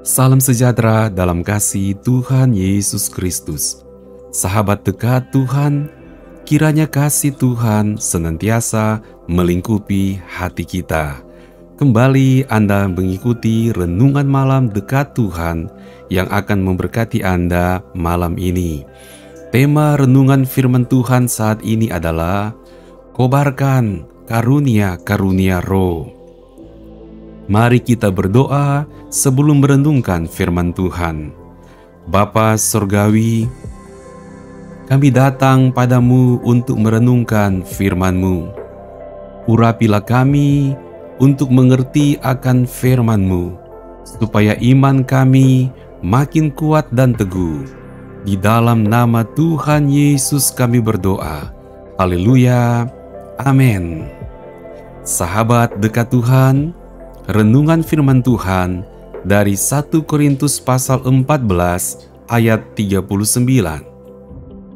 Salam sejahtera dalam kasih Tuhan Yesus Kristus. Sahabat dekat Tuhan, kiranya kasih Tuhan senantiasa melingkupi hati kita. Kembali Anda mengikuti renungan malam dekat Tuhan yang akan memberkati Anda malam ini. Tema renungan firman Tuhan saat ini adalah kobarkan karunia-karunia roh. Mari kita berdoa sebelum merenungkan firman Tuhan. Bapa Surgawi, kami datang padamu untuk merenungkan firman-Mu. Urapilah kami untuk mengerti akan firman-Mu, supaya iman kami makin kuat dan teguh. Di dalam nama Tuhan Yesus kami berdoa. Haleluya. Amin. Sahabat dekat Tuhan, renungan firman Tuhan dari 1 Korintus pasal 14 ayat 39.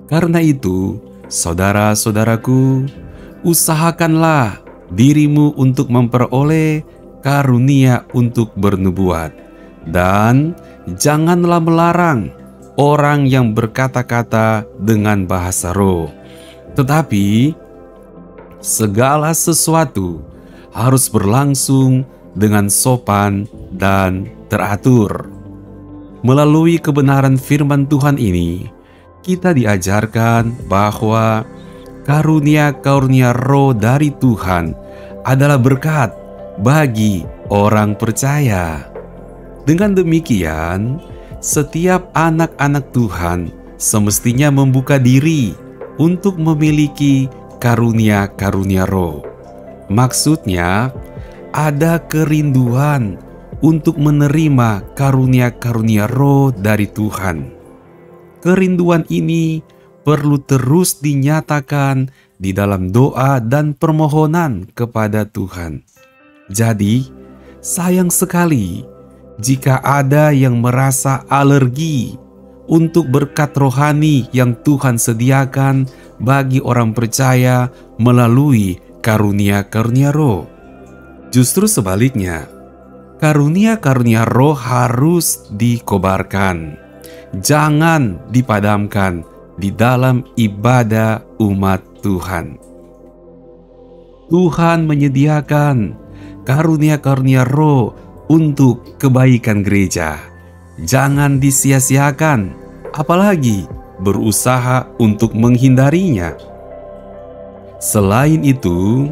Karena itu, saudara-saudaraku, usahakanlah dirimu untuk memperoleh karunia untuk bernubuat, dan janganlah melarang orang yang berkata-kata dengan bahasa roh. Tetapi segala sesuatu harus berlangsung dengan sopan dan teratur. Melalui kebenaran firman Tuhan ini, kita diajarkan bahwa karunia-karunia roh dari Tuhan adalah berkat bagi orang percaya. Dengan demikian, setiap anak-anak Tuhan semestinya membuka diri untuk memiliki karunia-karunia roh. Maksudnya, ada kerinduan untuk menerima karunia-karunia roh dari Tuhan. Kerinduan ini perlu terus dinyatakan di dalam doa dan permohonan kepada Tuhan. Jadi, sayang sekali jika ada yang merasa alergi untuk berkat rohani yang Tuhan sediakan bagi orang percaya melalui karunia-karunia roh. Justru sebaliknya, karunia-karunia roh harus dikobarkan, jangan dipadamkan di dalam ibadah umat Tuhan. Tuhan menyediakan karunia-karunia roh untuk kebaikan gereja. Jangan disia-siakan, apalagi berusaha untuk menghindarinya. Selain itu,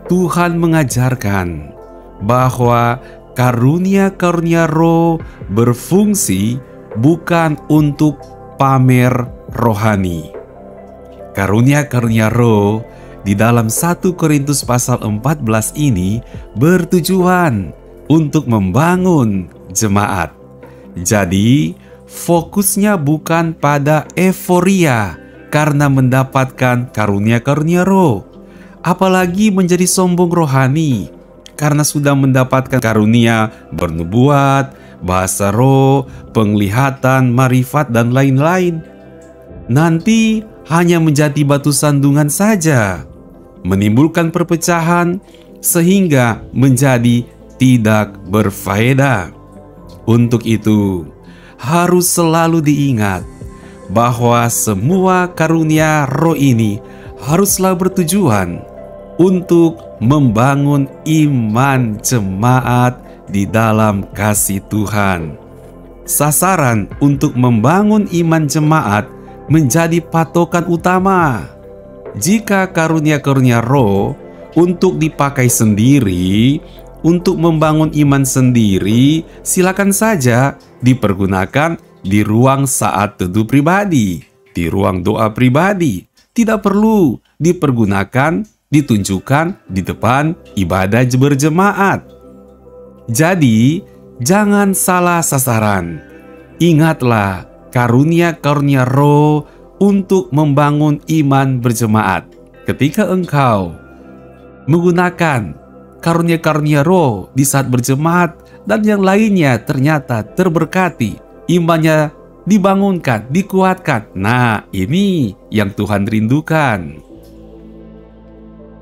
Tuhan mengajarkan bahwa karunia-karunia roh berfungsi bukan untuk pamer rohani. Karunia-karunia roh di dalam 1 Korintus pasal 14 ini bertujuan untuk membangun jemaat. Jadi, fokusnya bukan pada euforia karena mendapatkan karunia-karunia roh, apalagi menjadi sombong rohani karena sudah mendapatkan karunia bernubuat, bahasa roh, penglihatan, marifat, dan lain-lain. Nanti hanya menjadi batu sandungan saja, menimbulkan perpecahan sehingga menjadi tidak berfaedah. Untuk itu, harus selalu diingat bahwa semua karunia roh ini haruslah bertujuan untuk membangun iman jemaat di dalam kasih Tuhan. Sasaran untuk membangun iman jemaat menjadi patokan utama. Jika karunia-karunia roh untuk dipakai sendiri, untuk membangun iman sendiri, silakan saja dipergunakan di ruang saat teduh pribadi, di ruang doa pribadi. Tidak perlu dipergunakan, ditunjukkan di depan ibadah berjemaat. Jadi, jangan salah sasaran. Ingatlah karunia-karunia roh untuk membangun iman berjemaat. Ketika engkau menggunakan karunia-karunia roh di saat berjemaat dan yang lainnya ternyata terberkati, imannya dibangunkan, dikuatkan. Nah, ini yang Tuhan rindukan.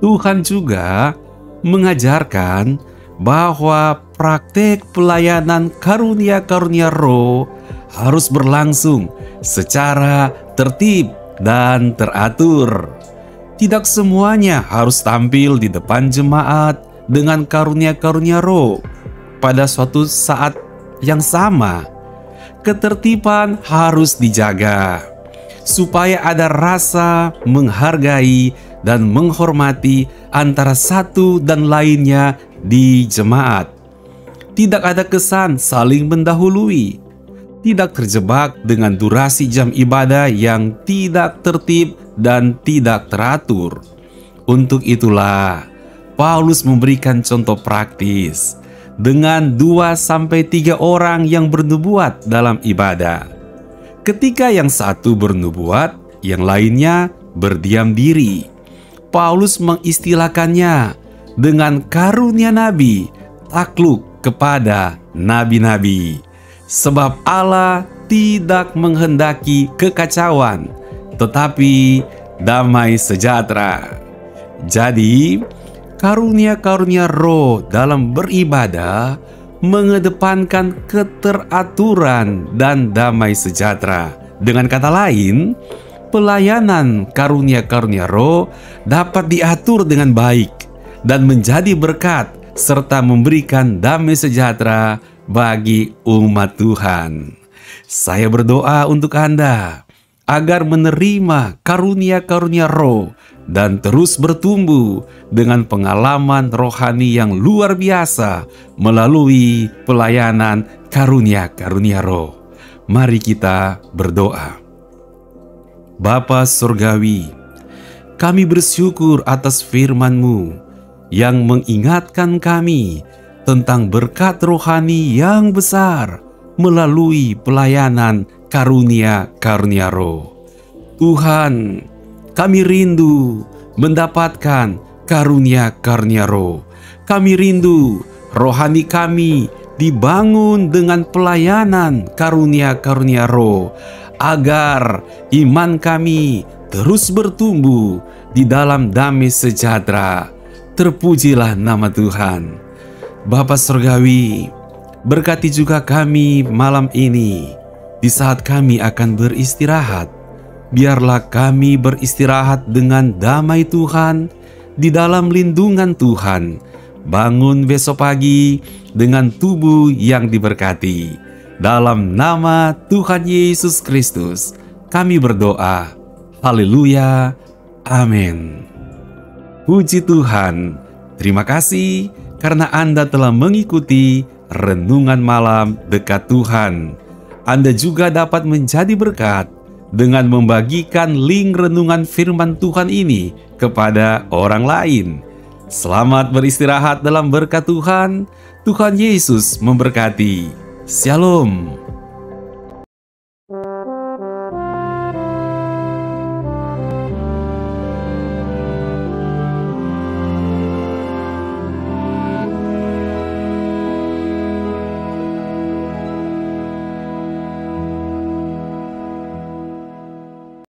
Tuhan juga mengajarkan bahwa praktek pelayanan karunia-karunia roh harus berlangsung secara tertib dan teratur. Tidak semuanya harus tampil di depan jemaat dengan karunia-karunia roh pada suatu saat yang sama. Ketertiban harus dijaga supaya ada rasa menghargai dan menghormati antara satu dan lainnya di jemaat. Tidak ada kesan saling mendahului, tidak terjebak dengan durasi jam ibadah yang tidak tertib dan tidak teratur. Untuk itulah Paulus memberikan contoh praktis dengan 2-3 orang yang bernubuat dalam ibadah. Ketika yang satu bernubuat, yang lainnya berdiam diri. Paulus mengistilahkannya dengan karunia nabi, takluk kepada nabi-nabi. Sebab Allah tidak menghendaki kekacauan, tetapi damai sejahtera. Jadi, karunia-karunia roh dalam beribadah mengedepankan keteraturan dan damai sejahtera. Dengan kata lain, pelayanan karunia-karunia roh dapat diatur dengan baik dan menjadi berkat serta memberikan damai sejahtera bagi umat Tuhan. Saya berdoa untuk Anda agar menerima karunia-karunia roh dan terus bertumbuh dengan pengalaman rohani yang luar biasa melalui pelayanan karunia-karunia roh. Mari kita berdoa. Bapa Surgawi, kami bersyukur atas firman-Mu yang mengingatkan kami tentang berkat rohani yang besar melalui pelayanan karunia-karunia roh. Tuhan, kami rindu mendapatkan karunia-karunia roh. Kami rindu rohani kami dibangun dengan pelayanan karunia-karunia roh, agar iman kami terus bertumbuh di dalam damai sejahtera. Terpujilah nama Tuhan. Bapa Surgawi, berkati juga kami malam ini. Di saat kami akan beristirahat, biarlah kami beristirahat dengan damai Tuhan, di dalam lindungan Tuhan. Bangun besok pagi dengan tubuh yang diberkati. Dalam nama Tuhan Yesus Kristus, kami berdoa. Haleluya. Amin. Puji Tuhan. Terima kasih karena Anda telah mengikuti Renungan Malam Dekat Tuhan. Anda juga dapat menjadi berkat dengan membagikan link renungan firman Tuhan ini kepada orang lain. Selamat beristirahat dalam berkat Tuhan. Tuhan Yesus memberkati. Shalom.